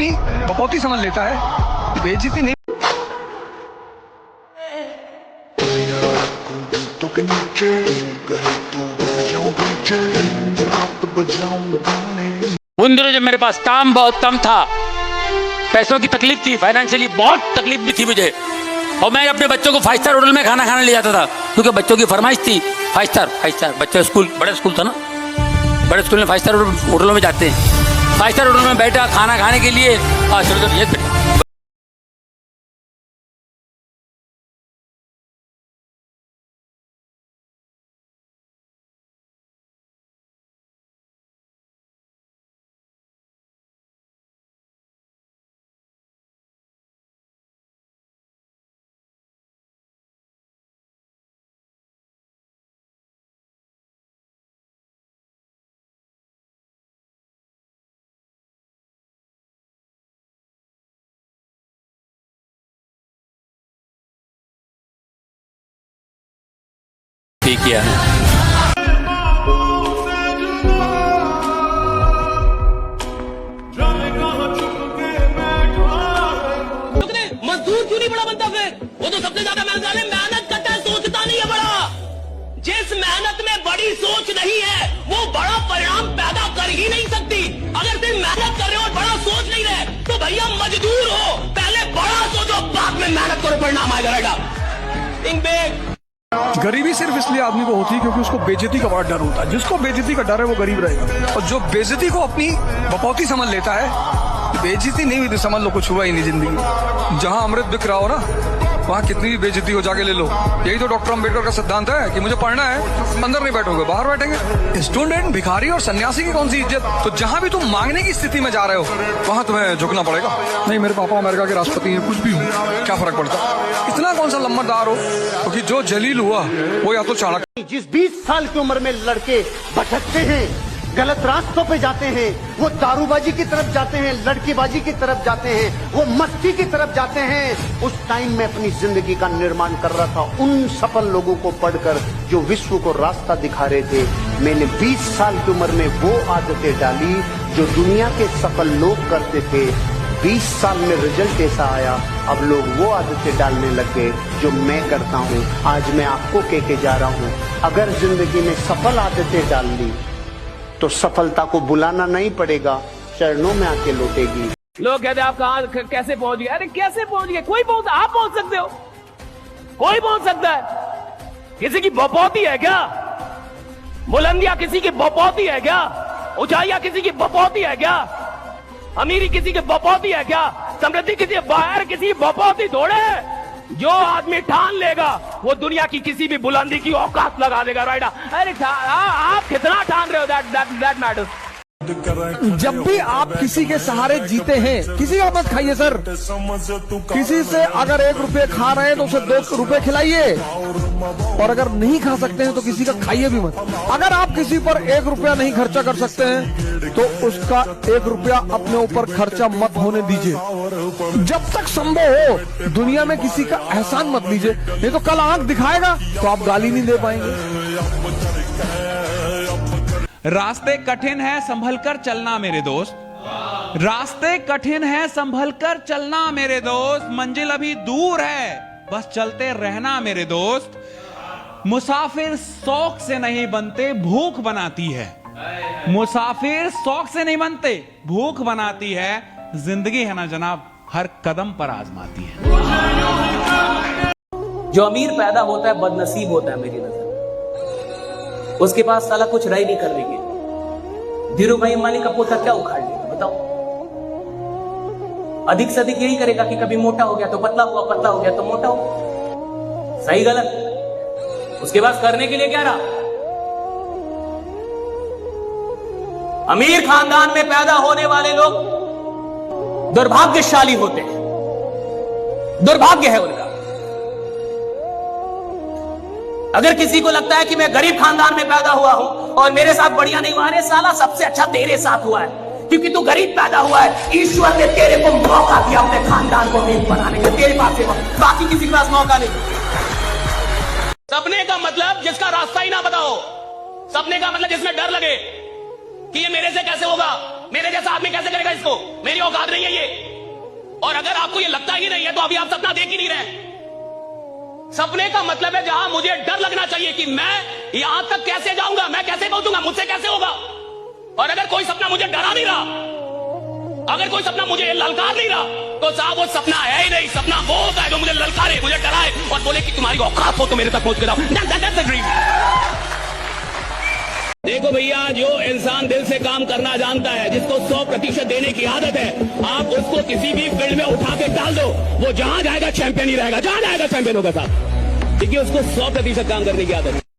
अपनी बपौती समझ लेता है, बेइज्जती नहीं। उन दिनों जब मेरे पास काम बहुत कम था, पैसों की तकलीफ थी, फाइनेंशियली बहुत तकलीफ भी थी मुझे, और मैं अपने बच्चों को 5 स्टार होटल में खाना खाने ले जाता था, क्योंकि बच्चों की फरमाइश थी 5 स्टार। बच्चे स्कूल, बड़े स्कूल था ना, बड़े स्कूल में 5 स्टार होटलों में जाते हैं। 5 स्टार होटल में बैठा खाना खाने के लिए, चलो किया है। मजदूर क्यों नहीं बड़ा बनता फिर? वो तो सबसे ज्यादा मेहनत करता है, सोचता नहीं है बड़ा। जिस मेहनत में बड़ी सोच नहीं है वो बड़ा परिणाम पैदा कर ही नहीं सकती। अगर सिर्फ मेहनत कर रहे हो और बड़ा सोच नहीं रहे तो भैया मजदूर हो, पहले बड़ा सोचो, बाद में मेहनत करो, परिणाम आएगा। बेटा गरीबी सिर्फ इसलिए आदमी को होती है क्योंकि उसको बेइज्जती का बड़ा डर होता है। जिसको बेइज्जती का डर है वो गरीब रहेगा, और जो बेइज्जती को अपनी बपौती समझ लेता है, बेइज्जती नहीं हुई तो समझ लो कुछ हुआ ही नहीं जिंदगी। जहां अमृत बिक रहा हो ना, वहाँ कितनी भी बेइज्जती हो जाके ले लो। यही तो डॉक्टर अम्बेडकर का सिद्धांत है कि मुझे पढ़ना है, अंदर नहीं बैठोगे बाहर बैठेंगे। स्टूडेंट, भिखारी और सन्यासी की कौन सी इज्जत? तो जहां भी तुम मांगने की स्थिति में जा रहे हो वहां तुम्हें झुकना पड़ेगा। नहीं, मेरे पापा अमेरिका के राष्ट्रपति हैं, कुछ भी हो क्या फर्क पड़ता? इतना कौन सा लम्बरदार हो, क्योंकि जो जलील हुआ वो या तो चाणक्य। जिस 20 साल की उम्र में लड़के भटकते हैं, गलत रास्तों पे जाते हैं, वो दारूबाजी की तरफ जाते हैं, लड़कीबाजी की तरफ जाते हैं, वो मस्ती की तरफ जाते हैं, उस टाइम में अपनी जिंदगी का निर्माण कर रहा था उन सफल लोगों को पढ़कर जो विश्व को रास्ता दिखा रहे थे। मैंने 20 साल की उम्र में वो आदतें डाली जो दुनिया के सफल लोग करते थे। 20 साल में रिजल्ट ऐसा आया, अब लोग वो आदतें डालने लग गए जो मैं करता हूँ। आज मैं आपको कह के जा रहा हूँ, अगर जिंदगी में सफल आदतें डाल ली तो सफलता को बुलाना नहीं पड़ेगा, चरणों में आके लौटेगी। लोग कहते हैं आप कहाँ कैसे पहुंच गए? अरे कैसे पहुंच गए? कोई पहुंच, आप पहुंच सकते हो, कोई पहुंच सकता है। किसी की बपौती है क्या? बुलंदियां किसी की बपौती है क्या? ऊंचाइयां किसी की बपौती है क्या? अमीरी किसी की बपौती है क्या? समृद्धि किसी बाहर किसी की बपौती थोड़े। जो आदमी ठान लेगा वो दुनिया की किसी भी बुलंदी की औकात लगा देगा। राइट? अरे आप कितना ठान रहे हो, दैट मैटर्स। जब भी आप किसी के सहारे जीते हैं, किसी का मत खाइए सर। किसी से अगर 1 रुपये खा रहे हैं तो उसे 2 रुपये खिलाइए, और अगर नहीं खा सकते हैं तो किसी का खाइए भी मत। अगर आप किसी पर 1 रुपया नहीं खर्चा कर सकते हैं तो उसका 1 रुपया अपने ऊपर खर्चा मत होने दीजिए। जब तक संभव हो दुनिया में किसी का एहसान मत लीजिए, नहीं तो कल आंख दिखाएगा तो आप गाली नहीं दे पाएंगे। रास्ते कठिन है संभल कर चलना मेरे दोस्त, रास्ते कठिन है संभल कर चलना मेरे दोस्त, मंजिल अभी दूर है बस चलते रहना मेरे दोस्त। मुसाफिर शौक से नहीं बनते भूख बनाती है, मुसाफिर शौक से नहीं बनते भूख बनाती है। जिंदगी है ना जनाब, हर कदम पर आजमाती है। जो अमीर पैदा होता है बदनसीब होता है मेरी नजर। उसके पास साला कुछ रह नहीं करने के। धीरू भाई अंबानी का पोता क्या उखाड़ लेगा बताओ? अधिक से अधिक यही करेगा कि कभी मोटा हो गया तो पतला हुआ, पतला हो गया तो मोटा हुआ। सही गलत उसके पास करने के लिए क्या रहा? अमीर खानदान में पैदा होने वाले लोग दुर्भाग्यशाली होते हैं, दुर्भाग्य है उनका। अगर किसी को लगता है कि मैं गरीब खानदान में पैदा हुआ हूं और मेरे साथ बढ़िया नहीं हुआ, अरे साला सबसे अच्छा तेरे साथ हुआ है, क्योंकि तू गरीब पैदा हुआ है। ईश्वर ने तेरे को मौका दिया अपने खानदान को अमीर बनाने का, तेरे पास है, बाकी किसी के पास मौका नहीं। सपने का मतलब जिसका रास्ता ही ना बताओ, सपने का मतलब जिसमें डर लगे कि ये मेरे से कैसे होगा, मेरे जैसा आदमी कैसे करेगा इसको? मेरी औकात नहीं है ये। और अगर आपको ये लगता ही नहीं है तो अभी आप सपना देख ही नहीं रहे। सपने का मतलब है जहां मुझे डर लगना चाहिए कि मैं यहां तक कैसे जाऊंगा, मैं कैसे पहुंचूंगा, मुझसे कैसे होगा। और अगर कोई सपना मुझे डरा नहीं रहा, अगर कोई सपना मुझे ललकार नहीं रहा, तो साहब वो सपना है ही नहीं। सपना वो होता है जो मुझे ललकारे, मुझे डराए और बोले कि तुम्हारी औकात हो तो मेरे तक पहुंच के जाओ। That's the dream। देखो भैया, जो इंसान दिल से काम करना जानता है, जिसको 100% देने की आदत है, आप उसको किसी भी फील्ड में उठा के डाल दो, वो जहां जाएगा चैंपियन ही रहेगा, जहां जाएगा चैंपियन होगा साहब, क्योंकि उसको 100% काम करने की आदत है।